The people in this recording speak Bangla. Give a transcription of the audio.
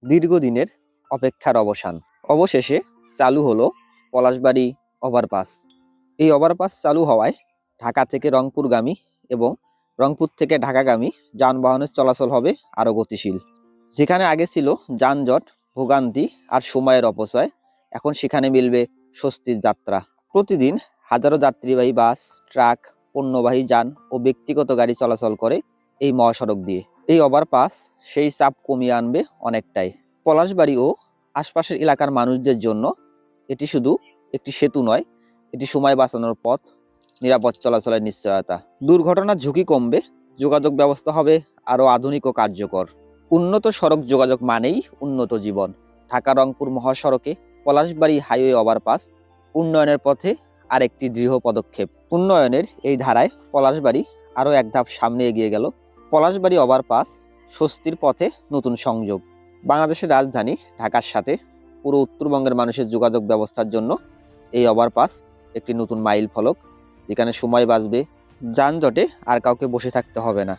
দীর্ঘদিনের অপেক্ষার অবসান। অবশেষে চালু হলো পলাশবাড়ী ওভারপাস। এই ওভারপাস চালু হওয়ায় ঢাকা থেকে রংপুরগামী এবং রংপুর থেকে ঢাকাগামী যানবাহনের চলাচল হবে আরও গতিশীল। যেখানে আগে ছিল যানজট, ভোগান্তি আর সময়ের অপচয়, এখন সেখানে মিলবে স্বস্তির যাত্রা। প্রতিদিন হাজারো যাত্রীবাহী বাস, ট্রাক, পণ্যবাহী যান ও ব্যক্তিগত গাড়ি চলাচল করে এই মহাসড়ক দিয়ে। এই ওভারপাস সেই চাপ কমিয়ে আনবে অনেকটাই। পলাশবাড়ী ও আশপাশের এলাকার মানুষদের জন্য এটি শুধু একটি সেতু নয়, এটি সময় বাঁচানোর পথ, নিরাপদ চলাচলের নিশ্চয়তা। দুর্ঘটনার ঝুঁকি কমবে, যোগাযোগ ব্যবস্থা হবে আরও আধুনিক ও কার্যকর। উন্নত সড়ক যোগাযোগ মানেই উন্নত জীবন। ঢাকা রংপুর মহাসড়কে পলাশবাড়ী হাইওয়ে ওভারপাস উন্নয়নের পথে আরেকটি দৃঢ় পদক্ষেপ। উন্নয়নের এই ধারায় পলাশবাড়ী আরও এক ধাপ সামনে এগিয়ে গেল। পলাশবাড়ী ওভারপাস স্বস্তির পথে নতুন সংযোগ। বাংলাদেশের রাজধানী ঢাকার সাথে পুরো উত্তরবঙ্গের মানুষের যোগাযোগ ব্যবস্থার জন্য এই ওভারপাস একটি নতুন মাইল ফলক, যেখানে সময় বাঁচবে, যানজটে আর কাউকে বসে থাকতে হবে না।